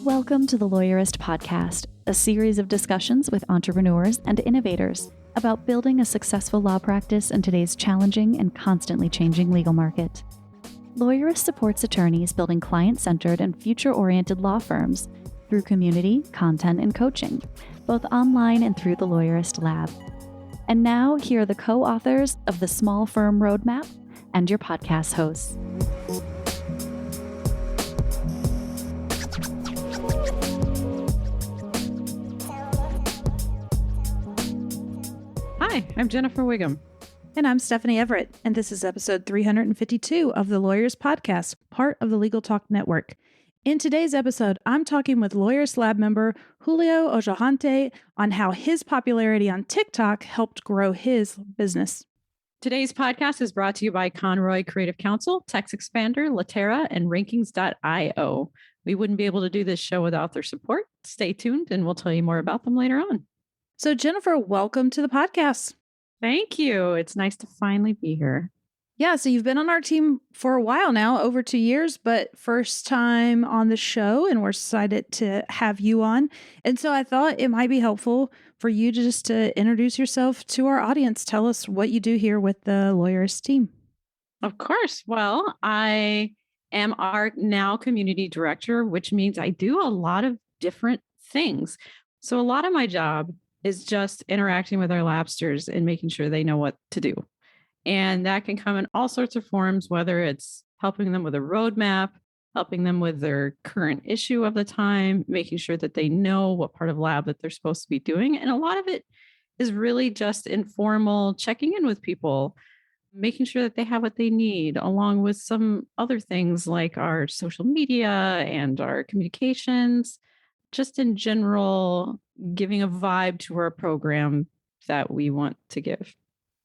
Welcome to the Lawyerist Podcast, a series of discussions with entrepreneurs and innovators about building a successful law practice in today's challenging and constantly changing legal market. Lawyerist supports attorneys building client-centered and future-oriented law firms through community, content, and coaching, both online and through the Lawyerist Lab. And now, here are the co-authors of the Small Firm Roadmap and your podcast hosts. Hi, I'm Jennifer Wiggum. And I'm Stephanie Everett, and this is episode 352 of the Lawyers Podcast, part of the Legal Talk Network. In today's episode, I'm talking with Lawyers Lab member Julio Oyhanarte on how his popularity on TikTok helped grow his business. Today's podcast is brought to you by Conroy Creative Counsel, Text Expander, Latera, and Rankings.io. We wouldn't be able to do this show without their support. Stay tuned, and we'll tell you more about them later on. So, Jennifer, welcome to the podcast. Thank you. It's nice to finally be here. Yeah, so you've been on our team for a while now, over 2 years, but first time on the show, and we're excited to have you on. And so I thought it might be helpful for you just to introduce yourself to our audience. Tell us what you do here with the Lawyerist team. Of course. Well, I am our now community director, which means I do a lot of different things. So a lot of my job is just interacting with our labsters and making sure they know what to do. And that can come in all sorts of forms, whether it's helping them with a roadmap, helping them with their current issue of the time, making sure that they know what part of lab that they're supposed to be doing. And a lot of it is really just informal checking in with people, making sure that they have what they need, along with some other things like our social media and our communications, just in general, giving a vibe to our program that we want to give.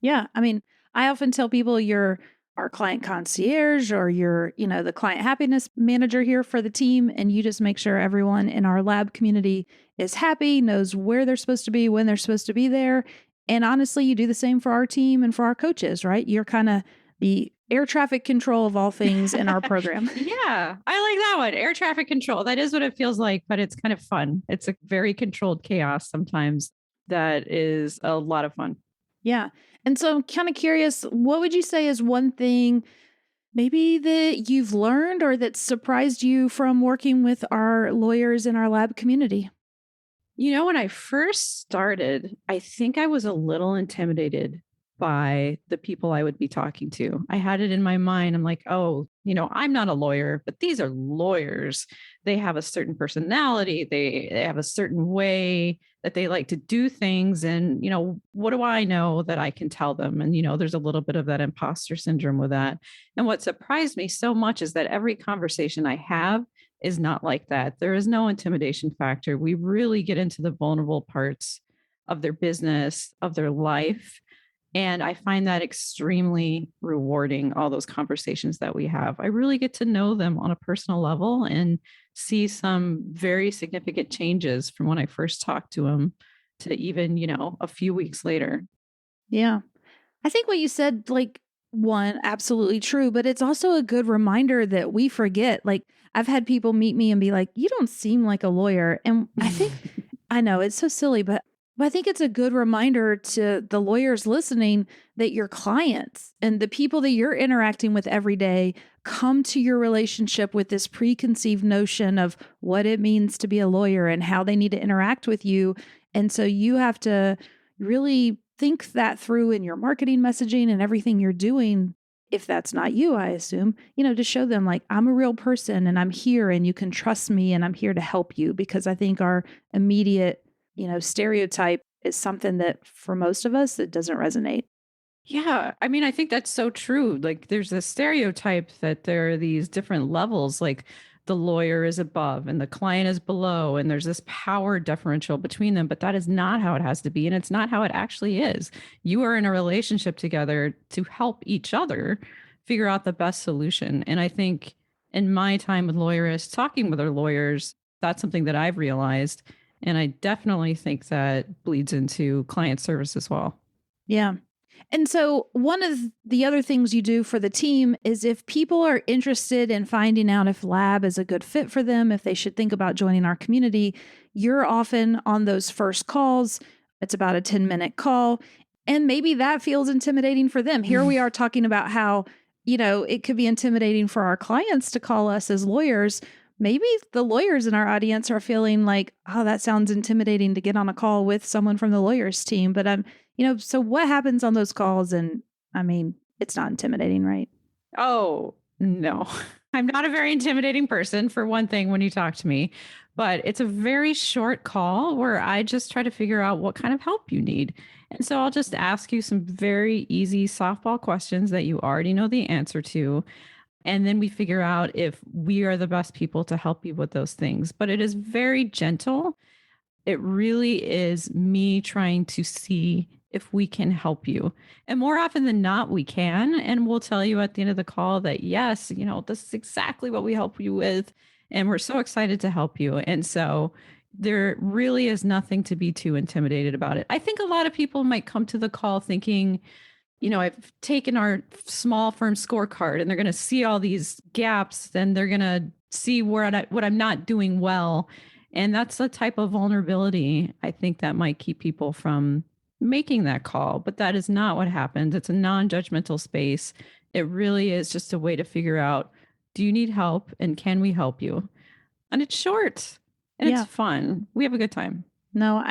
Yeah. I mean, I often tell people you're our client concierge or you're, the client happiness manager here for the team. And you just make sure everyone in our lab community is happy, knows where they're supposed to be, when they're supposed to be there. And honestly, you do the same for our team and for our coaches, right? You're kind of the air traffic control of all things in our program. Yeah, I like that one. Air traffic control. That is what it feels like, but it's kind of fun. It's a very controlled chaos sometimes that is a lot of fun. Yeah. And so I'm kind of curious, what would you say is one thing maybe that you've learned or that surprised you from working with our lawyers in our lab community? When I first started, I think I was a little intimidated by the people I would be talking to. I had it in my mind. I'm like, oh, I'm not a lawyer, but these are lawyers. They have a certain personality. They have a certain way that they like to do things. And, what do I know that I can tell them? And, there's a little bit of that imposter syndrome with that. And what surprised me so much is that every conversation I have is not like that. There is no intimidation factor. We really get into the vulnerable parts of their business, of their life. And I find that extremely rewarding, all those conversations that we have. I really get to know them on a personal level and see some very significant changes from when I first talked to them to even, a few weeks later. Yeah. I think what you said, one, absolutely true, but it's also a good reminder that we forget. I've had people meet me and be like, you don't seem like a lawyer. And I think, I know it's so silly, but I think it's a good reminder to the lawyers listening that your clients and the people that you're interacting with every day come to your relationship with this preconceived notion of what it means to be a lawyer and how they need to interact with you. And so you have to really think that through in your marketing messaging and everything you're doing. If that's not you, I assume, to show them I'm a real person and I'm here and you can trust me and I'm here to help you, because I think our immediate stereotype is something that for most of us, it doesn't resonate. Yeah. I mean, I think that's so true. There's a stereotype that there are these different levels, the lawyer is above and the client is below, and there's this power differential between them, but that is not how it has to be. And it's not how it actually is. You are in a relationship together to help each other figure out the best solution. And I think in my time with lawyerists, talking with our lawyers, that's something that I've realized. And I definitely think that bleeds into client service as well. Yeah. And so one of the other things you do for the team is if people are interested in finding out if lab is a good fit for them, if they should think about joining our community, you're often on those first calls. It's about a 10-minute call. And maybe that feels intimidating for them. Here we are talking about how, it could be intimidating for our clients to call us as lawyers. Maybe the lawyers in our audience are feeling like, oh, that sounds intimidating to get on a call with someone from the lawyers team. But so what happens on those calls? And I mean, it's not intimidating, right? Oh, no. I'm not a very intimidating person, for one thing, when you talk to me, but it's a very short call where I just try to figure out what kind of help you need. And so I'll just ask you some very easy softball questions that you already know the answer to. And then we figure out if we are the best people to help you with those things. But it is very gentle. It really is me trying to see if we can help you. And more often than not, we can. And we'll tell you at the end of the call that, yes, this is exactly what we help you with. And we're so excited to help you. And so there really is nothing to be too intimidated about it. I think a lot of people might come to the call thinking, I've taken our small firm scorecard and they're going to see all these gaps and they're going to see what I'm not doing well. And that's the type of vulnerability I think that might keep people from making that call. But that is not what happens. It's a non-judgmental space. It really is just a way to figure out, do you need help and can we help you? And it's short and it's fun. We have a good time. No,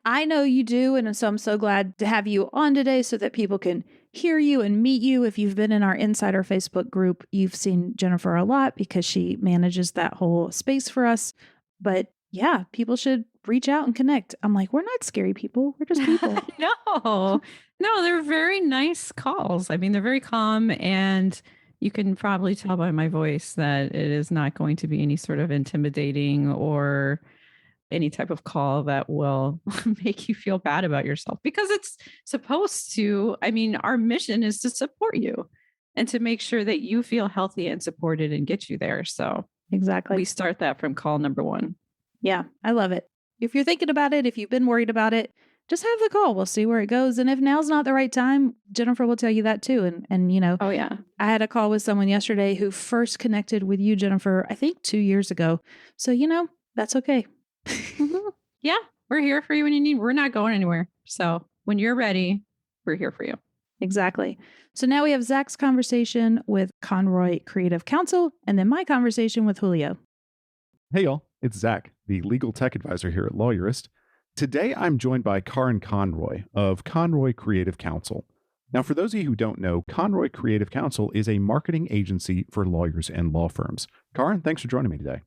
I know you do. And so I'm so glad to have you on today so that people can hear you and meet you. If you've been in our Insider Facebook group, you've seen Jennifer a lot because she manages that whole space for us. But yeah, people should reach out and connect. I'm like, we're not scary people. We're just people. No, they're very nice calls. I mean, they're very calm, and you can probably tell by my voice that it is not going to be any sort of intimidating or any type of call that will make you feel bad about yourself, because it's supposed to. I mean, our mission is to support you and to make sure that you feel healthy and supported and get you there. So exactly. We start that from call number one. Yeah, I love it. If you're thinking about it, if you've been worried about it, just have the call. We'll see where it goes. And if now's not the right time, Jennifer will tell you that too. And oh yeah, I had a call with someone yesterday who first connected with you, Jennifer, I think 2 years ago. So, that's okay. Yeah, we're here for you when you need. We're not going anywhere. So when you're ready, we're here for you. Exactly. So now we have Zach's conversation with Conroy Creative Counsel, and then my conversation with Julio. Hey y'all, it's Zach, the legal tech advisor here at Lawyerist. Today I'm joined by Karin Conroy of Conroy Creative Counsel. Now, for those of you who don't know, Conroy Creative Counsel is a marketing agency for lawyers and law firms. Karin, thanks for joining me today.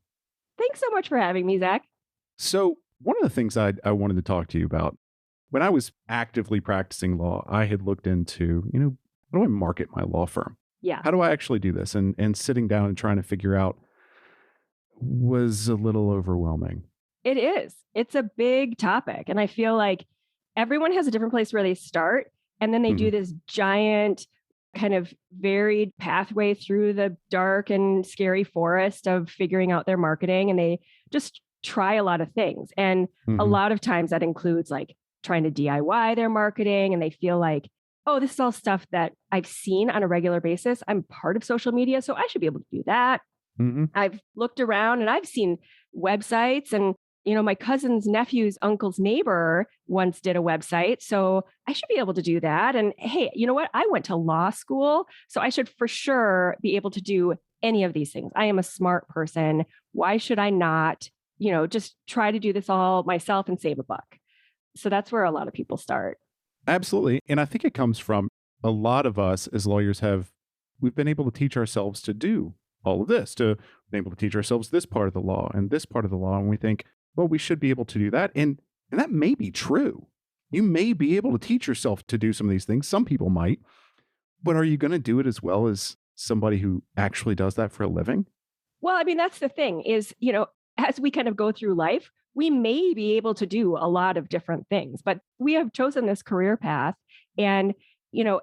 Thanks so much for having me, Zach. So one of the things I wanted to talk to you about, when I was actively practicing law, I had looked into, how do I market my law firm? Yeah. How do I actually do this? And sitting down and trying to figure out was a little overwhelming. It is. It's a big topic. And I feel like everyone has a different place where they start. And then they do this giant kind of varied pathway through the dark and scary forest of figuring out their marketing. And they just try a lot of things. And a lot of times that includes like trying to DIY their marketing. And they feel like, oh, this is all stuff that I've seen on a regular basis. I'm part of social media, so I should be able to do that. I've looked around and I've seen websites, and my cousin's nephew's uncle's neighbor once did a website, so I should be able to do that. And hey, you know what? I went to law school, so I should for sure be able to do any of these things. I am a smart person. Why should I not, just try to do this all myself and save a buck? So that's where a lot of people start. Absolutely. And I think it comes from a lot of us as lawyers we've been able to teach ourselves to do all of this, to be able to teach ourselves this part of the law and this part of the law. And we think, well, we should be able to do that. And that may be true. You may be able to teach yourself to do some of these things. Some people might, but are you going to do it as well as somebody who actually does that for a living? Well, I mean, that's the thing is, as we kind of go through life, we may be able to do a lot of different things, but we have chosen this career path. And,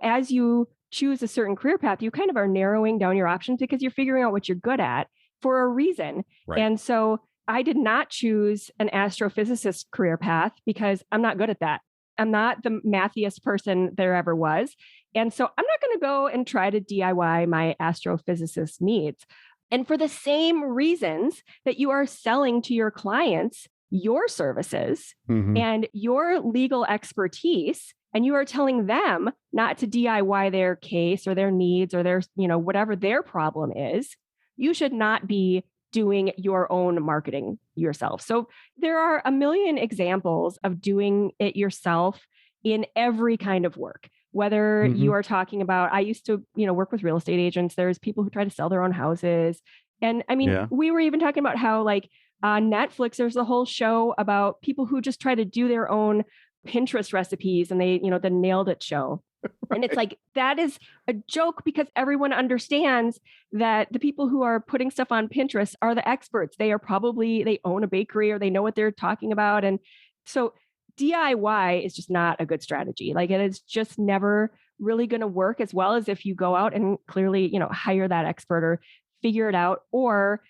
as you choose a certain career path, you kind of are narrowing down your options because you're figuring out what you're good at for a reason. Right. And so I did not choose an astrophysicist career path because I'm not good at that. I'm not the mathiest person there ever was. And so I'm not going to go and try to DIY my astrophysicist needs. And for the same reasons that you are selling to your clients your services and your legal expertise, and you are telling them not to DIY their case or their needs or their, whatever their problem is, you should not be doing your own marketing yourself. So there are a million examples of doing it yourself in every kind of work. Whether you are talking about, I used to, work with real estate agents. There's people who try to sell their own houses. And I mean, we were even talking about how like on Netflix, there's a whole show about people who just try to do their own Pinterest recipes and they, the Nailed It show. And it's like, that is a joke because everyone understands that the people who are putting stuff on Pinterest are the experts. They own a bakery or they know what they're talking about. And so DIY is just not a good strategy. Like it is just never really going to work as well as if you go out and clearly, hire that expert or figure it out. Or,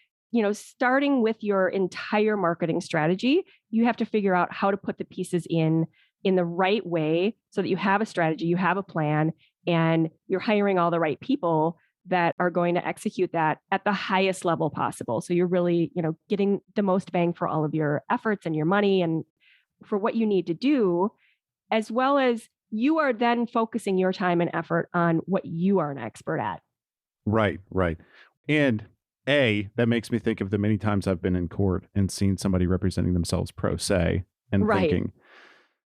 starting with your entire marketing strategy, you have to figure out how to put the pieces in the right way so that you have a strategy, you have a plan, and you're hiring all the right people that are going to execute that at the highest level possible. So you're really, getting the most bang for all of your efforts and your money and for what you need to do, as well as you are then focusing your time and effort on what you are an expert at. Right. And that makes me think of the many times I've been in court and seen somebody representing themselves pro se and thinking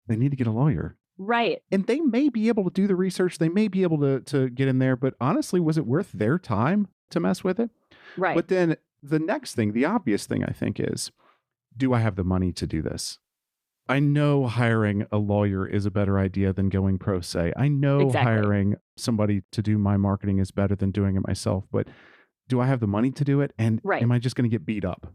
they need to get a lawyer. Right. And they may be able to do the research. They may be able to get in there. But honestly, was it worth their time to mess with it? Right. But then the next thing, the obvious thing I think is, do I have the money to do this? I know hiring a lawyer is a better idea than going pro se. I know hiring somebody to do my marketing is better than doing it myself. But do I have the money to do it? And am I just going to get beat up?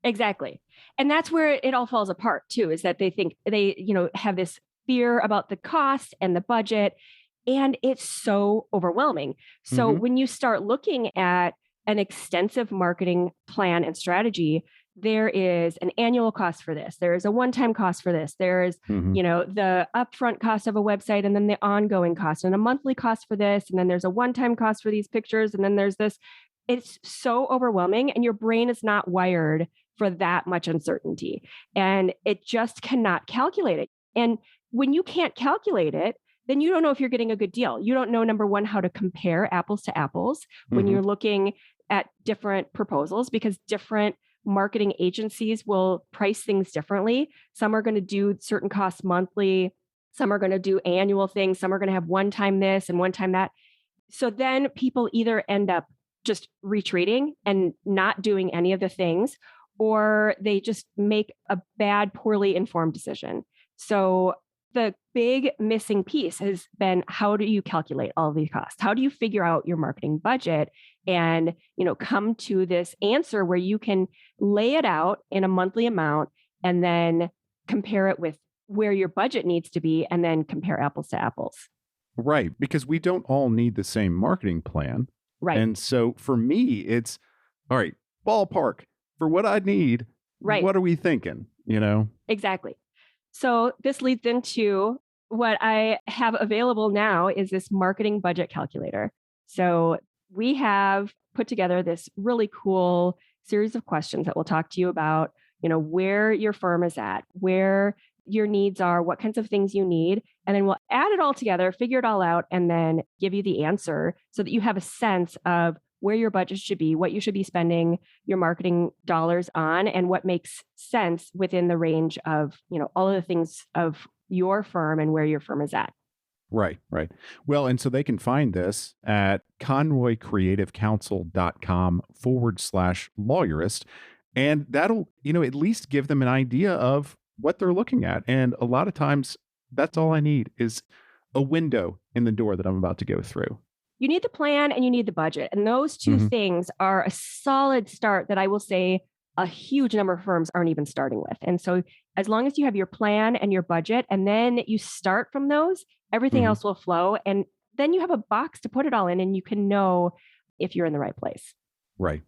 Exactly. And that's where it all falls apart too, is that they think they, have this fear about the cost and the budget, and it's so overwhelming. So when you start looking at an extensive marketing plan and strategy, there is an annual cost for this. There is a one-time cost for this. There is, the upfront cost of a website and then the ongoing cost and a monthly cost for this. And then there's a one-time cost for these pictures. And then there's this. It's so overwhelming and your brain is not wired for that much uncertainty. And it just cannot calculate it. And when you can't calculate it, then you don't know if you're getting a good deal. You don't know, number one, how to compare apples to apples when you're looking at different proposals, because different marketing agencies will price things differently. Some are going to do certain costs monthly. Some are going to do annual things. Some are going to have one time this and one time that. So then people either end up just retreating and not doing any of the things, or they just make a bad, poorly informed decision. So the big missing piece has been, how do you calculate all of these costs? How do you figure out your marketing budget and, come to this answer where you can lay it out in a monthly amount and then compare it with where your budget needs to be and then compare apples to apples? Right. Because we don't all need the same marketing plan. Right. And so for me, it's all right, ballpark for what I need. Right. What are we thinking? Exactly. So this leads into what I have available now is this marketing budget calculator. So we have put together this really cool series of questions that we'll talk to you about, where your firm is at, where your needs are, what kinds of things you need. And then we'll add it all together, figure it all out, and then give you the answer so that you have a sense of where your budget should be, what you should be spending your marketing dollars on, and what makes sense within the range of, all of the things of your firm and where your firm is at. Right. Well, and so they can find this at conroycreativecounsel.com/lawyerist. And that'll, at least give them an idea of what they're looking at. And a lot of times that's all I need is a window in the door that I'm about to go through. You need the plan and you need the budget. And those two things are a solid start that I will say a huge number of firms aren't even starting with. And so as long as you have your plan and your budget, and then you start from those, everything else will flow. And then you have a box to put it all in and you can know if you're in the right place. Right.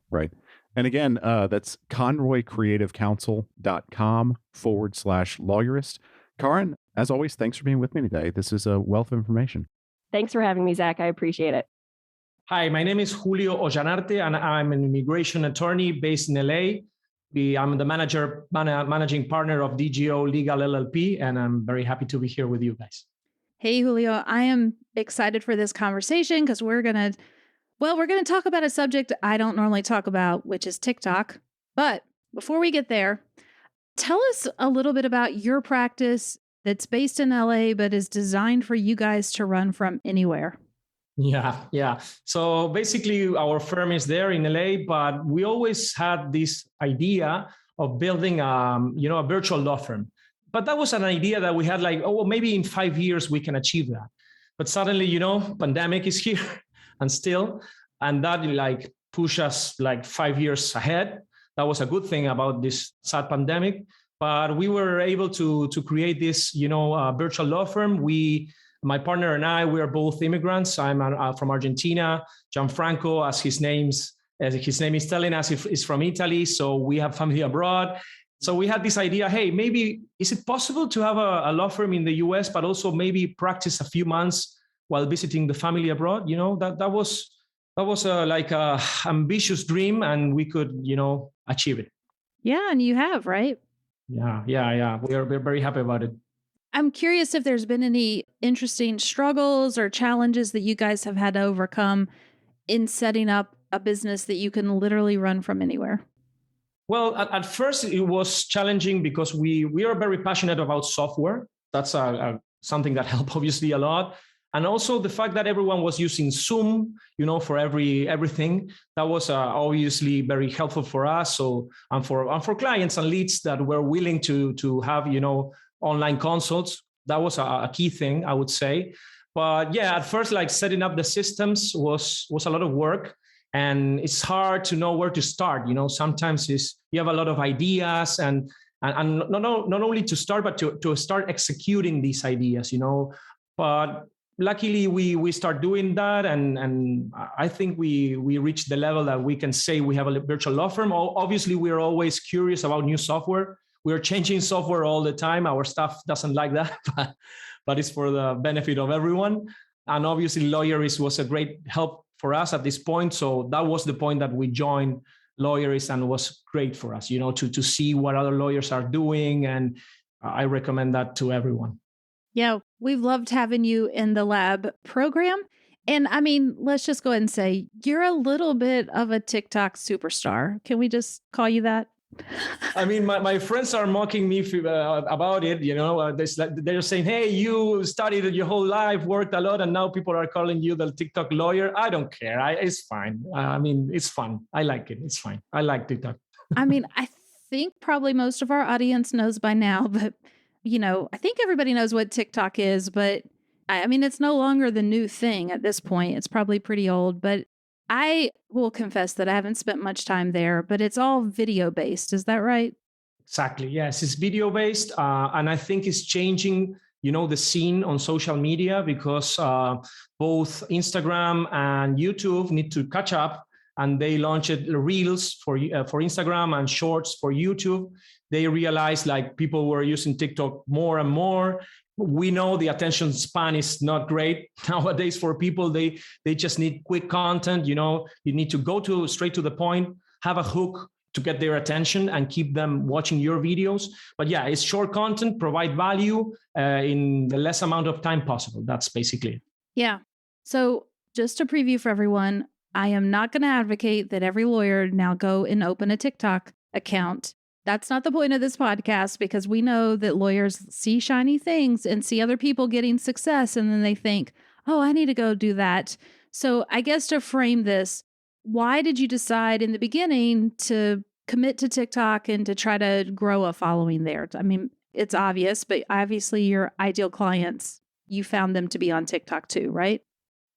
And again, that's conroycreativecounsel.com/lawyerist. Karin, As always, thanks for being with me today. This is a wealth of information. Thanks for having me, Zach. I appreciate it. Hi, my name is Julio Oyhanarte, and I'm an immigration attorney based in LA. I'm the managing partner of DGO Legal LLP, and I'm very happy to be here with you guys. Hey, Julio, I am excited for this conversation because we're going to talk about a subject I don't normally talk about, which is TikTok. But before we get there, tell us a little bit about your practice that's based in LA, but is designed for you guys to run from anywhere. Yeah. So basically, our firm is there in LA, but we always had this idea of building, a virtual law firm. But that was an idea that we had maybe in 5 years we can achieve that. But suddenly, pandemic is here and that push us 5 years ahead. That was a good thing about this sad pandemic. But we were able to create this, virtual law firm. My partner and I, we are both immigrants. I'm from Argentina. Gianfranco, as his name is telling us, is from Italy. So we have family abroad. So we had this idea, hey, maybe is it possible to have a law firm in the US, but also maybe practice a few months while visiting the family abroad? That was a ambitious dream, and we could, achieve it. Yeah, and you have, right? Yeah. We're very happy about it. I'm curious if there's been any interesting struggles or challenges that you guys have had to overcome in setting up a business that you can literally run from anywhere. Well, at first it was challenging because we are very passionate about software. That's something that helped obviously a lot. And also the fact that everyone was using Zoom, for everything, that was obviously very helpful for us. So and for clients and leads that were willing to have online consults, that was a key thing, I would say. But yeah, at first, setting up the systems was a lot of work, and it's hard to know where to start. Sometimes you have a lot of ideas and not only to start, but to start executing these ideas. But luckily, we start doing that, and I think we reached the level that we can say we have a virtual law firm. Obviously, we are always curious about new software. We're changing software all the time. Our staff doesn't like that, but it's for the benefit of everyone. And obviously, Lawyerist was a great help for us at this point. So that was the point that we joined Lawyerist, and it was great for us, to see what other lawyers are doing. And I recommend that to everyone. Yeah, we've loved having you in the lab program. And I mean, let's just go ahead and say you're a little bit of a TikTok superstar. Can we just call you that? I mean, my friends are mocking me about it. They're saying, hey, you studied your whole life, worked a lot, and now people are calling you the TikTok lawyer. I don't care. It's fine. It's fun. I like it. It's fine. I like TikTok. I mean, I think probably most of our audience knows by now, but, I think everybody knows what TikTok is, but I mean, it's no longer the new thing at this point. It's probably pretty old, but I will confess that I haven't spent much time there, but it's all video based. Is that right? Exactly. Yes, it's video based. And I think it's changing, the scene on social media because both Instagram and YouTube need to catch up, and they launched Reels for Instagram and Shorts for YouTube. They realized people were using TikTok more and more. We know the attention span is not great nowadays for people. They just need quick content. You need to go straight to the point, have a hook to get their attention and keep them watching your videos. But yeah, it's short content, provide value in the less amount of time possible. That's basically it. Yeah. So just a preview for everyone, I am not going to advocate that every lawyer now go and open a TikTok account. That's not the point of this podcast, because we know that lawyers see shiny things and see other people getting success, and then they think, oh, I need to go do that. So I guess to frame this, why did you decide in the beginning to commit to TikTok and to try to grow a following there? I mean, it's obvious, but obviously your ideal clients, you found them to be on TikTok too, right?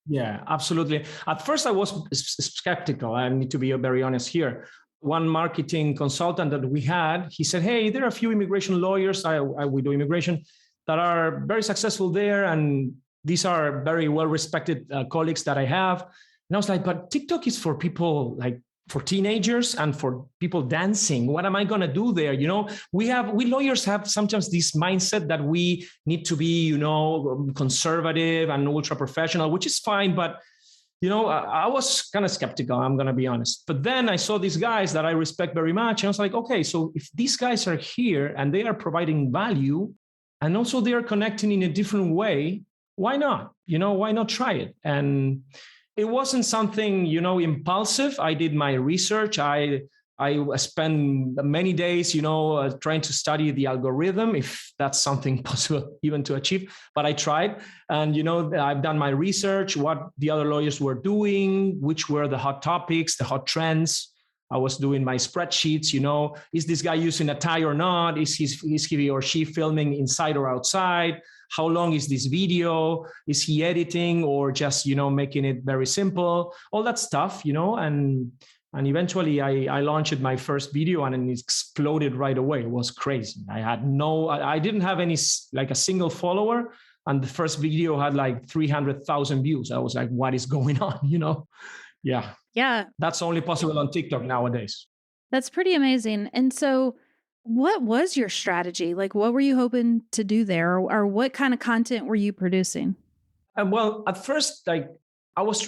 Yeah, absolutely. At first, I was skeptical. I need to be very honest here. One marketing consultant that we had, he said, hey, there are a few immigration lawyers, we do immigration, that are very successful there. And these are very well-respected colleagues that I have. And I was like, but TikTok is for people for teenagers and for people dancing. What am I going to do there? We lawyers have sometimes this mindset that we need to be, conservative and ultra professional, which is fine. But, I was kind of skeptical, I'm going to be honest. But then I saw these guys that I respect very much. And I was like, okay, so if these guys are here and they are providing value and also they are connecting in a different way, why not? Why not try it? And it wasn't something, impulsive. I did my research. I spent many days, trying to study the algorithm, if that's something possible even to achieve. But I tried, and I've done my research, what the other lawyers were doing, which were the hot topics, the hot trends. I was doing my spreadsheets. Is this guy using a tie or not? Is he or she filming inside or outside? How long is this video? Is he editing or just, making it very simple? All that stuff, and eventually I launched my first video and it exploded right away. It was crazy. I didn't have any, like a single follower. And the first video had like 300,000 views. I was like, what is going on? Yeah. Yeah. That's only possible on TikTok nowadays. That's pretty amazing. And so what was your strategy? Like, what were you hoping to do there? Or what kind of content were you producing? Well, at first,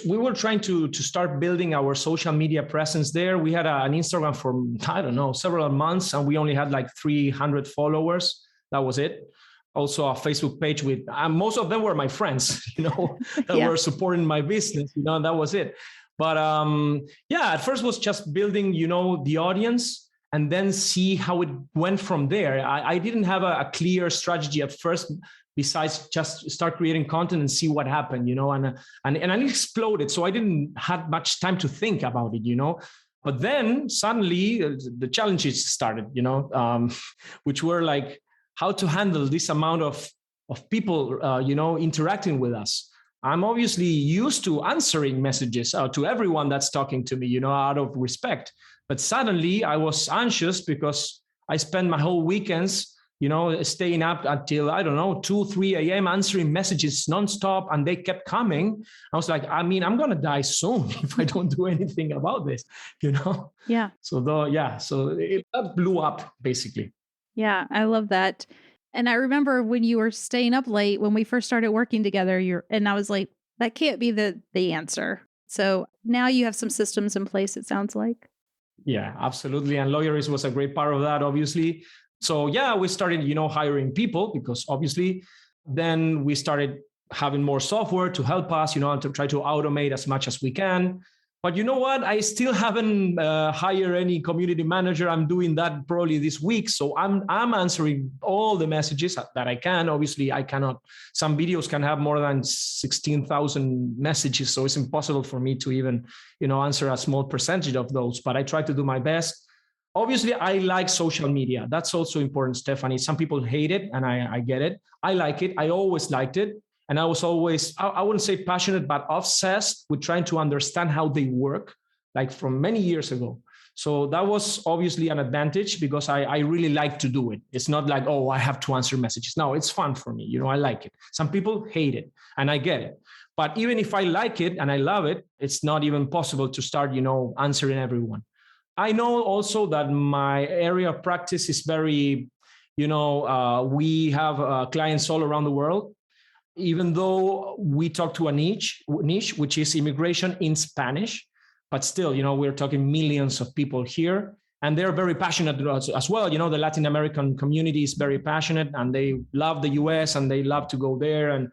we were trying to start building our social media presence there. We had an Instagram for, I don't know, several months, and we only had like 300 followers. That was it. Also a Facebook page with, most of them were my friends, that were supporting my business, and that was it. But at first was just building, the audience and then see how it went from there. I didn't have a clear strategy at first, besides just start creating content and see what happened, and it exploded. So I didn't have much time to think about it, But then suddenly the challenges started, which were like how to handle this amount of people, interacting with us. I'm obviously used to answering messages to everyone that's talking to me, out of respect. But suddenly I was anxious because I spent my whole weekends, staying up until, I don't know, 2, 3 a.m. answering messages nonstop, and they kept coming. I was like, I'm going to die soon if I don't do anything about this, Yeah. So that blew up basically. Yeah, I love that. And I remember when you were staying up late, when we first started working together, and I was like, that can't be the answer. So now you have some systems in place, it sounds like. Yeah, absolutely. And Lawyers was a great part of that, obviously. So we started, hiring people because obviously then we started having more software to help us, to try to automate as much as we can. But you know what? I still haven't hired any community manager. I'm doing that probably this week. So I'm answering all the messages that I can. Obviously, I cannot. Some videos can have more than 16,000 messages. So it's impossible for me to even, answer a small percentage of those. But I try to do my best. Obviously, I like social media. That's also important, Stephanie. Some people hate it, and I get it. I like it. I always liked it. And I was always, I wouldn't say passionate, but obsessed with trying to understand how they work, like from many years ago. So that was obviously an advantage because I really like to do it. It's not like, oh, I have to answer messages. No, it's fun for me. I like it. Some people hate it, and I get it. But even if I like it and I love it, it's not even possible to start, answering everyone. I know also that my area of practice is very, we have clients all around the world. Even though we talk to a niche, which is immigration in Spanish, but still, we're talking millions of people here, and they're very passionate as well. The Latin American community is very passionate, and they love the US and they love to go there. And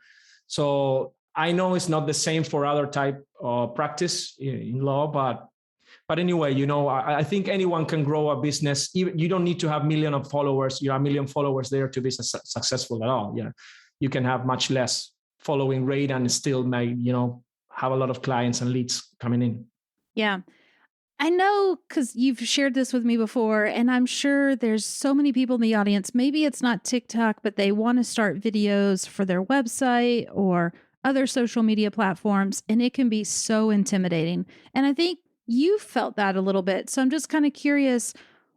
so I know it's not the same for other type of practice in law, but anyway, I think anyone can grow a business. You don't need to have million of followers, a million followers there to be successful at all. Yeah. You can have much less following rate and still may, have a lot of clients and leads coming in. Yeah. I know because you've shared this with me before, and I'm sure there's so many people in the audience. Maybe it's not TikTok, but they want to start videos for their website or other social media platforms, and it can be so intimidating. And I think you felt that a little bit. So I'm just kind of curious,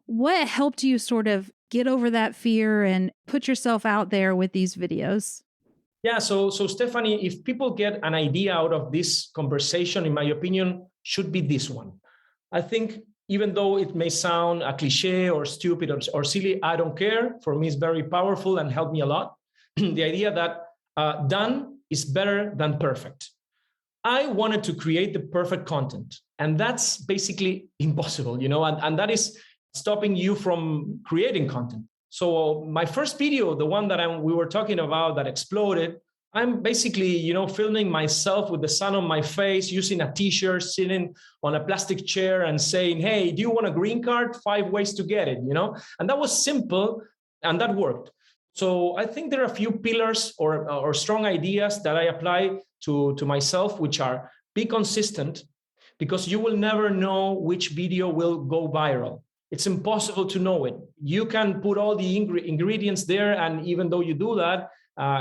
what helped you sort of get over that fear and put yourself out there with these videos? Yeah. So Stephanie, if people get an idea out of this conversation, in my opinion, should be this one. I think even though it may sound a cliche or stupid or silly, I don't care. For me, it's very powerful and helped me a lot. The idea that done is better than perfect. I wanted to create the perfect content, and that's basically impossible, and that is stopping you from creating content. So my first video, the one that we were talking about that exploded, I'm basically, filming myself with the sun on my face, using a t-shirt, sitting on a plastic chair and saying, hey, do you want a green card? 5 ways to get it, And that was simple and that worked. So I think there are a few pillars or strong ideas that I apply to myself, which are be consistent, because you will never know which video will go viral. It's impossible to know it. You can put all the ingredients there, and even though you do that,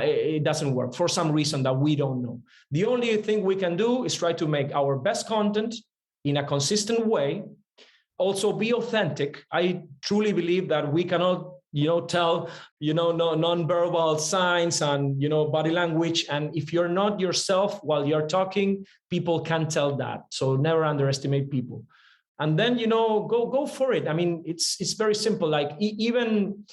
it doesn't work for some reason that we don't know. The only thing we can do is try to make our best content in a consistent way. Also, be authentic. I truly believe that we cannot, tell, non-verbal signs and, body language. And if you're not yourself while you're talking, people can tell that. So never underestimate people. And then, go for it. I mean, it's very simple. Like even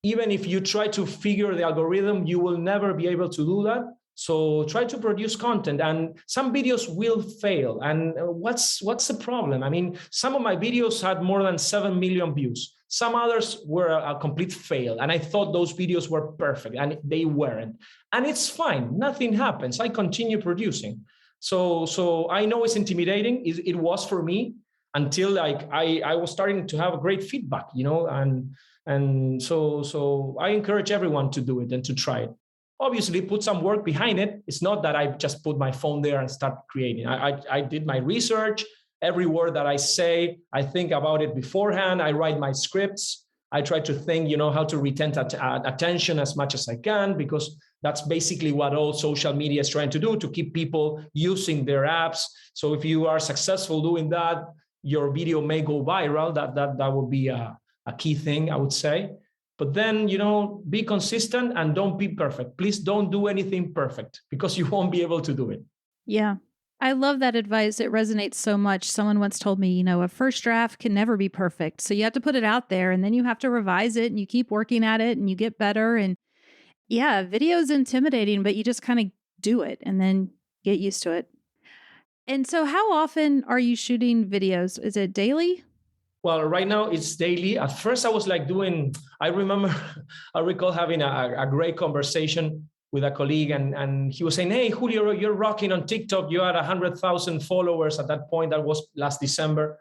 if you try to figure the algorithm, you will never be able to do that. So try to produce content, and some videos will fail. And what's the problem? I mean, some of my videos had more than 7 million views. Some others were a complete fail. And I thought those videos were perfect, and they weren't. And it's fine. Nothing happens. I continue producing. So I know it's intimidating. It was for me until I was starting to have great feedback, and so I encourage everyone to do it and to try it. Obviously, put some work behind it. It's not that I just put my phone there and start creating. I did my research. Every word that I say, I think about it beforehand. I write my scripts. I try to think, how to retain attention as much as I can, because that's basically what all social media is trying to do, to keep people using their apps. So if you are successful doing that, your video may go viral. That would be a key thing, I would say. But then, be consistent and don't be perfect. Please don't do anything perfect, because you won't be able to do it. Yeah. I love that advice. It resonates so much. Someone once told me, a first draft can never be perfect. So you have to put it out there, and then you have to revise it, and you keep working at it, and you get better. And yeah, video is intimidating, but you just kind of do it and then get used to it. And so how often are you shooting videos? Is it daily? Well, right now it's daily. At first I was I recall having a great conversation with a colleague, and he was saying, hey, Julio, you're rocking on TikTok. You had 100,000 followers at that point. That was last December.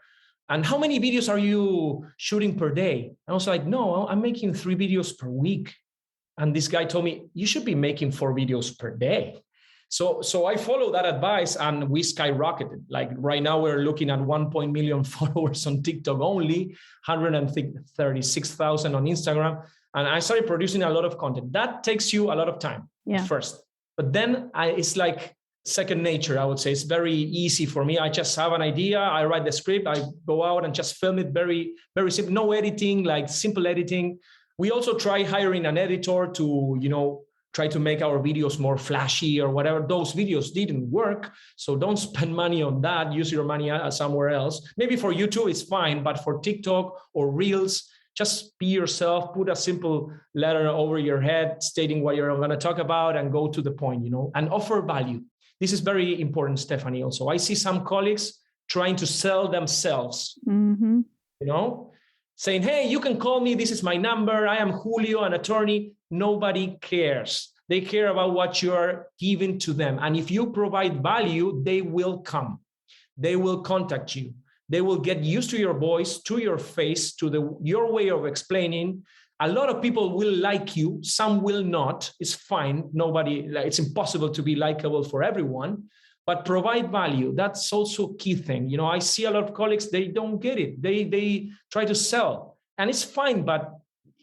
And how many videos are you shooting per day? I was like, no, I'm making 3 videos per week. And this guy told me, you should be making 4 videos per day. So I followed that advice, and we skyrocketed. Like right now we're looking at 1 million followers on TikTok only, 136,000 on Instagram. And I started producing a lot of content. That takes you a lot of time at first. But then it's like second nature, I would say. It's very easy for me. I just have an idea. I write the script. I go out and just film it very, very simple. No editing, like simple editing. We also try hiring an editor to, try to make our videos more flashy or whatever. Those videos didn't work. So don't spend money on that. Use your money somewhere else. Maybe for YouTube, it's fine. But for TikTok or Reels, just be yourself. Put a simple letter over your head stating what you're going to talk about, and go to the point, and offer value. This is very important, Stephanie, also. I see some colleagues trying to sell themselves, saying, hey, you can call me. This is my number. I am Julio, an attorney. Nobody cares. They care about what you are giving to them. And if you provide value, they will come. They will contact you. They will get used to your voice, to your face, to your way of explaining. A lot of people will like you. Some will not. It's fine. It's impossible to be likable for everyone. But provide value. That's also a key thing. I see a lot of colleagues, they don't get it. They try to sell. And it's fine, but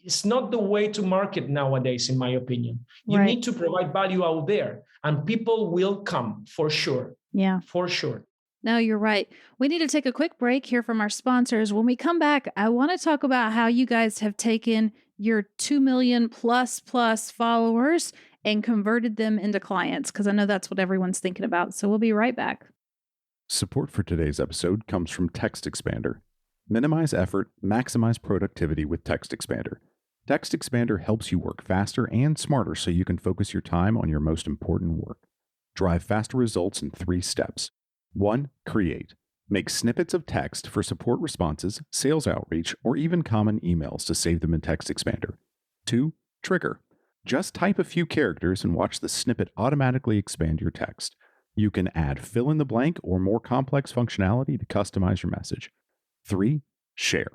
it's not the way to market nowadays, in my opinion. You need to provide value out there, and people will come for sure. Yeah. For sure. No, you're right. We need to take a quick break here from our sponsors. When we come back, I want to talk about how you guys have taken your 2 million plus followers and converted them into clients, because I know that's what everyone's thinking about. So we'll be right back. Support for today's episode comes from Text Expander. Minimize effort, maximize productivity with Text Expander. Text Expander helps you work faster and smarter so you can focus your time on your most important work. Drive faster results in 3 steps. 1. Create. Make snippets of text for support responses, sales outreach, or even common emails to save them in Text Expander. 2. Trigger. Just type a few characters and watch the snippet automatically expand your text. You can add fill-in-the-blank or more complex functionality to customize your message. 3. Share.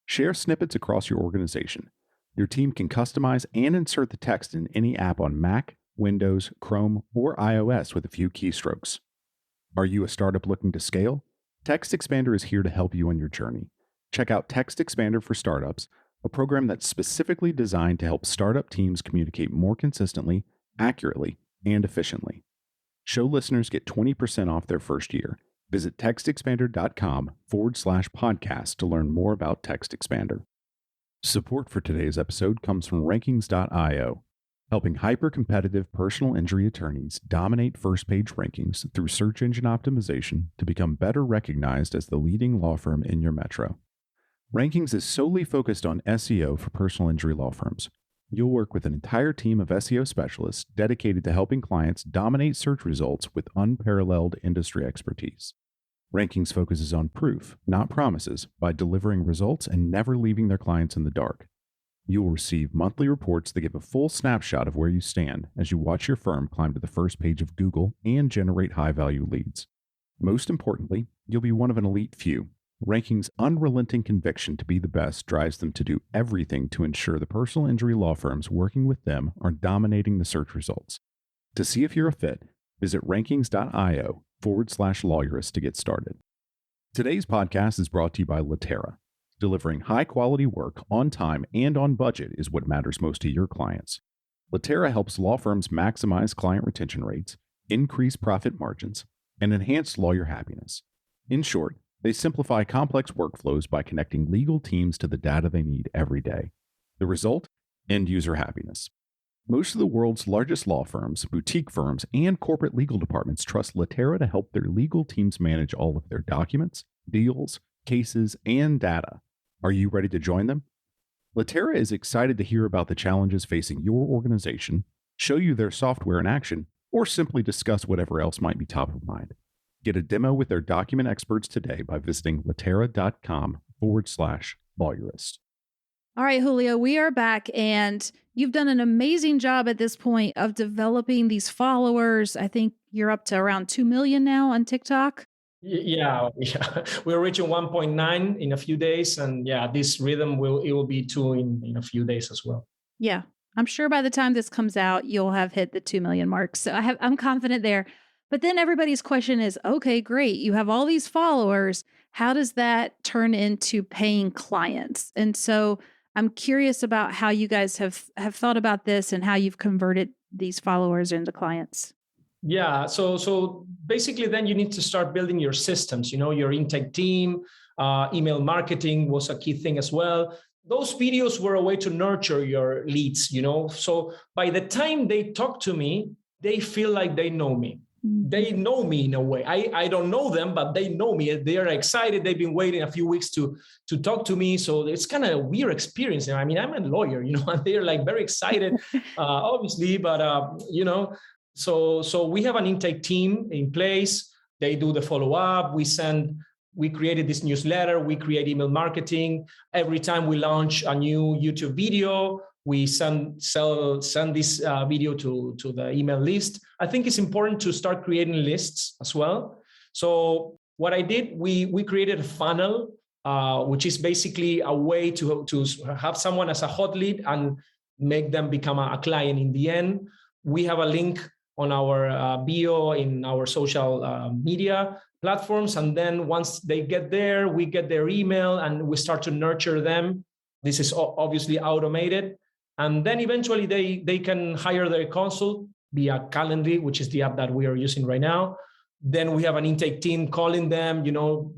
Share snippets across your organization. Your team can customize and insert the text in any app on Mac, Windows, Chrome, or iOS with a few keystrokes. Are you a startup looking to scale? Text Expander is here to help you on your journey. Check out Text Expander for Startups, a program that's specifically designed to help startup teams communicate more consistently, accurately, and efficiently. Show listeners get 20% off their first year. Visit textexpander.com/podcast to learn more about Text Expander. Support for today's episode comes from Rankings.io, helping hyper-competitive personal injury attorneys dominate first-page rankings through search engine optimization to become better recognized as the leading law firm in your metro. Rankings is solely focused on SEO for personal injury law firms. You'll work with an entire team of SEO specialists dedicated to helping clients dominate search results with unparalleled industry expertise. Rankings focuses on proof, not promises, by delivering results and never leaving their clients in the dark. You will receive monthly reports that give a full snapshot of where you stand as you watch your firm climb to the first page of Google and generate high-value leads. Most importantly, you'll be one of an elite few. Rankings' unrelenting conviction to be the best drives them to do everything to ensure the personal injury law firms working with them are dominating the search results. To see if you're a fit, visit rankings.io/lawyerist to get started. Today's podcast is brought to you by Latera. Delivering high-quality work on time and on budget is what matters most to your clients. Latera helps law firms maximize client retention rates, increase profit margins, and enhance lawyer happiness. In short, they simplify complex workflows by connecting legal teams to the data they need every day. The result? End-user happiness. Most of the world's largest law firms, boutique firms, and corporate legal departments trust Latera to help their legal teams manage all of their documents, deals, cases, and data. Are you ready to join them? Latera is excited to hear about the challenges facing your organization, show you their software in action, or simply discuss whatever else might be top of mind. Get a demo with their document experts today by visiting latera.com/lawyerist. All right, Julio, we are back, and you've done an amazing job at this point of developing these followers. I think you're up to around 2 million now on TikTok. Yeah. We're reaching 1.9 in a few days. And this rhythm will be 2 in a few days as well. Yeah. I'm sure by the time this comes out, you'll have hit the 2 million mark. So I'm confident there. But then everybody's question is, okay, great. You have all these followers. How does that turn into paying clients? And so I'm curious about how you guys have thought about this and how you've converted these followers into clients. Yeah. So basically then you need to start building your systems, your intake team, email marketing was a key thing as well. Those videos were a way to nurture your leads, So by the time they talk to me, they feel like they know me. They know me in a way. I don't know them, but they know me. They are excited. They've been waiting a few weeks to talk to me. So it's kind of a weird experience. I mean, I'm a lawyer, and they're like very excited, obviously, but So we have an intake team in place. They do the follow-up. We created this newsletter. We create email marketing. Every time we launch a new YouTube video, we send this video to the email list. I think it's important to start creating lists as well. So what I did, we created a funnel, which is basically a way to have someone as a hot lead and make them become a client in the end. We have a link on our bio in our social media platforms. And then once they get there, we get their email and we start to nurture them. This is obviously automated. And then eventually they can hire their consult via Calendly, which is the app that we are using right now. Then we have an intake team calling them,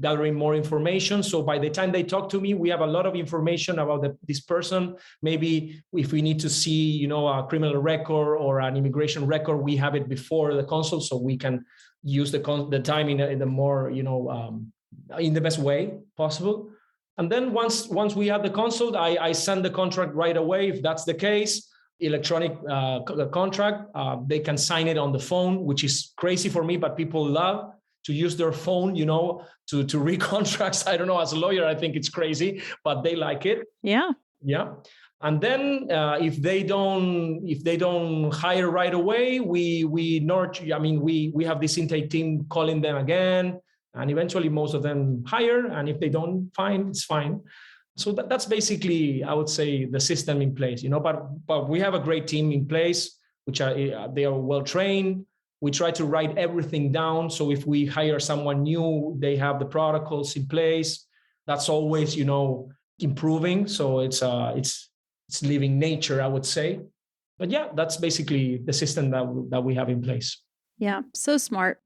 gathering more information. So by the time they talk to me, we have a lot of information about this person. Maybe if we need to see, a criminal record or an immigration record, we have it before the consult, so we can, use the time in the more, in the best way possible. And then once we have the consult, I send the contract right away. If that's the case, electronic contract, they can sign it on the phone, which is crazy for me, but people love to use their phone, to read contracts. I don't know, as a lawyer, I think it's crazy, but they like it. Yeah. Yeah. And then if they don't hire right away, we have this intake team calling them again, and eventually most of them hire. And if they don't, fine, it's fine. So that's basically, I would say, the system in place, but we have a great team in place, which they are well trained. We try to write everything down. So if we hire someone new, they have the protocols in place. That's always, improving. So it's living nature, I would say. But yeah, that's basically the system that we have in place. Yeah, so smart.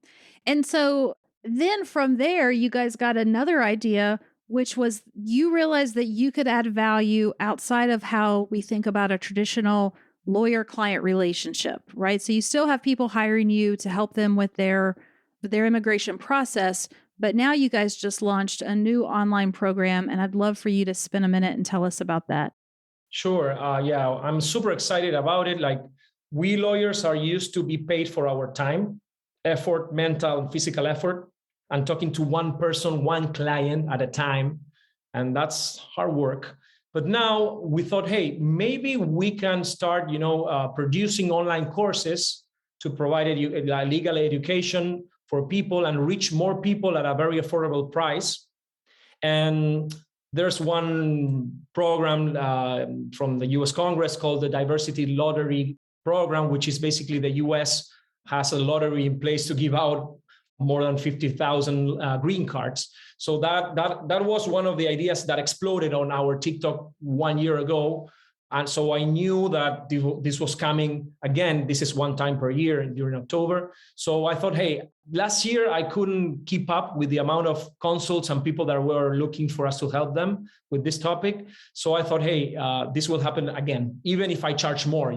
And so then from there, you guys got another idea, which was you realized that you could add value outside of how we think about a traditional lawyer-client relationship, right? So you still have people hiring you to help them with their immigration process, but now you guys just launched a new online program, and I'd love for you to spend a minute and tell us about that. Sure. Yeah, I'm super excited about it. Like, we lawyers are used to be paid for our time, effort, mental and physical effort, and talking to one person, one client at a time. And that's hard work. But now we thought, hey, maybe we can start, producing online courses to provide legal education for people and reach more people at a very affordable price. And there's one program from the US Congress called the Diversity Lottery Program, which is basically the US has a lottery in place to give out more than 50,000 green cards. So that was one of the ideas that exploded on our TikTok 1 year ago. And so I knew that this was coming again. This is one time per year during October. So I thought, hey, last year I couldn't keep up with the amount of consults and people that were looking for us to help them with this topic. So I thought, hey, this will happen again, even if I charge more,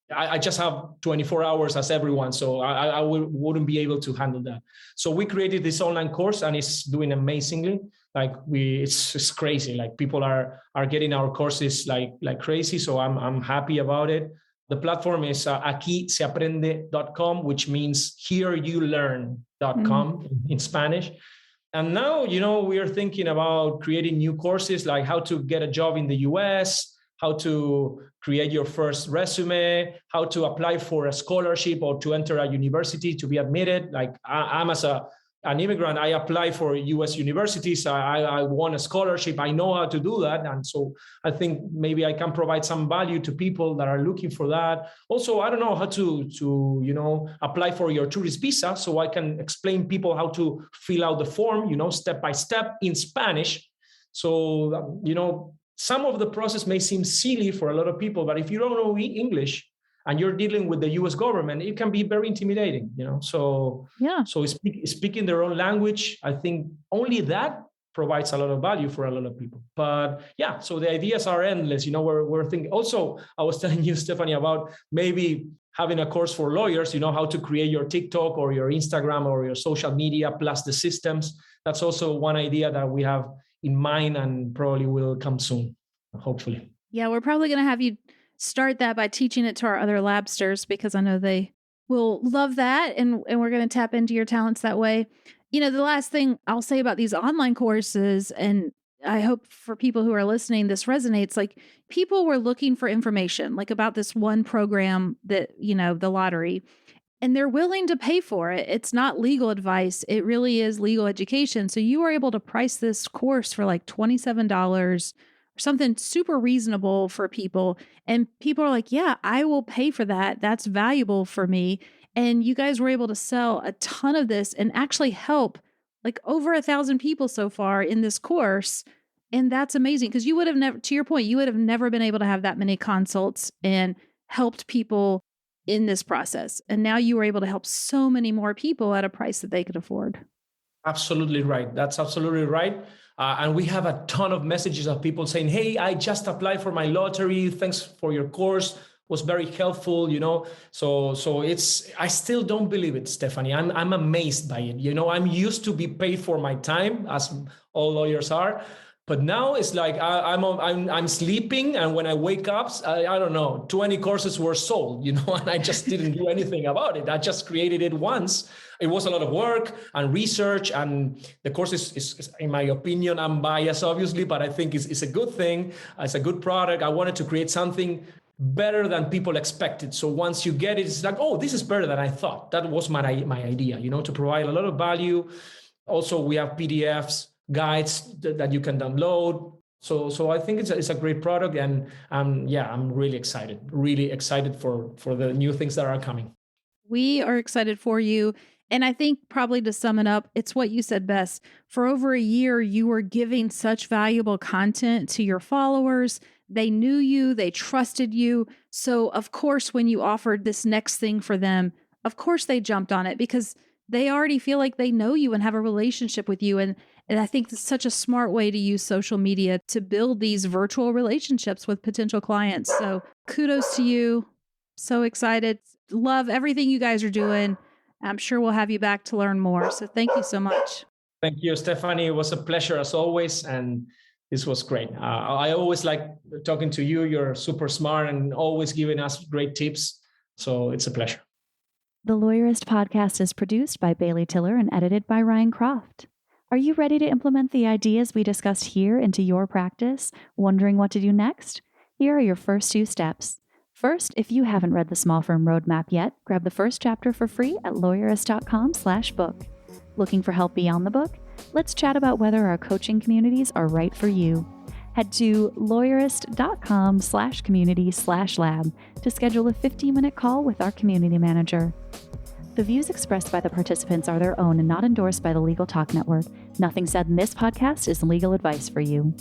I just have 24 hours as everyone, so I wouldn't be able to handle that. So we created this online course, and it's doing amazingly. Like it's crazy. Like people are getting our courses like crazy. So I'm happy about it. The platform is aquiseaprende.com, which means hereyoulearn.com in Spanish. And now, we are thinking about creating new courses, like how to get a job in the US, how to create your first resume, how to apply for a scholarship or to enter a university to be admitted. Like I'm as an immigrant, I apply for US universities. I want a scholarship. I know how to do that. And so I think maybe I can provide some value to people that are looking for that. Also, I don't know how to apply for your tourist visa. So I can explain people how to fill out the form, step by step in Spanish. So, some of the process may seem silly for a lot of people, but if you don't know English and you're dealing with the US government, it can be very intimidating, So, yeah. So speaking their own language, I think only that provides a lot of value for a lot of people. But yeah, so the ideas are endless. We're thinking. Also, I was telling you, Stephanie, about maybe having a course for lawyers, how to create your TikTok or your Instagram or your social media plus the systems. That's also one idea that we have in mind and probably will come soon, hopefully. Yeah, we're probably going to have you start that by teaching it to our other labsters, because I know they will love that, and we're going to tap into your talents that way. The last thing I'll say about these online courses, and I hope for people who are listening, this resonates, like people were looking for information, like about this one program that, the lottery, and they're willing to pay for it. It's not legal advice. It really is legal education. So you were able to price this course for like $27 or something super reasonable for people. And people are like, yeah, I will pay for that. That's valuable for me. And you guys were able to sell a ton of this and actually help like over 1,000 people so far in this course. And that's amazing, because you would have never, to your point, you would have never been able to have that many consults and helped people in this process. And now you were able to help so many more people at a price that they could afford. Absolutely right. That's absolutely right. And we have a ton of messages of people saying, hey, I just applied for my lottery. Thanks for your course. was very helpful, So it's, I still don't believe it, Stephanie. I'm amazed by it. I'm used to be paid for my time, as all lawyers are. But now it's like I'm sleeping, and when I wake up, I don't know, 20 courses were sold, and I just didn't do anything about it. I just created it once. It was a lot of work and research, and the course is in my opinion, I'm biased obviously, but I think it's a good thing. It's a good product. I wanted to create something better than people expected. So once you get it, it's like, oh, this is better than I thought. That was my idea, to provide a lot of value. Also, we have PDFs, guides that you can download. So I think it's a great product, and I'm really excited for the new things that are coming. We are excited for you. And I think probably to sum it up, it's what you said best. For over a year, you were giving such valuable content to your followers. They knew you, they trusted you. So of course, when you offered this next thing for them, of course they jumped on it because they already feel like they know you and have a relationship with you. And I think it's such a smart way to use social media to build these virtual relationships with potential clients. So kudos to you. So excited. Love everything you guys are doing. I'm sure we'll have you back to learn more. So thank you so much. Thank you, Stephanie. It was a pleasure as always. And this was great. I always like talking to you. You're super smart and always giving us great tips. So it's a pleasure. The Lawyerist podcast is produced by Bailey Tiller and edited by Ryan Croft. Are you ready to implement the ideas we discussed here into your practice? Wondering what to do next? Here are your first 2 steps. First, if you haven't read the Small Firm Roadmap yet, grab the first chapter for free at lawyerist.com/book. Looking for help beyond the book? Let's chat about whether our coaching communities are right for you. Head to lawyerist.com/community/lab to schedule a 15-minute call with our community manager. The views expressed by the participants are their own and not endorsed by the Legal Talk Network. Nothing said in this podcast is legal advice for you.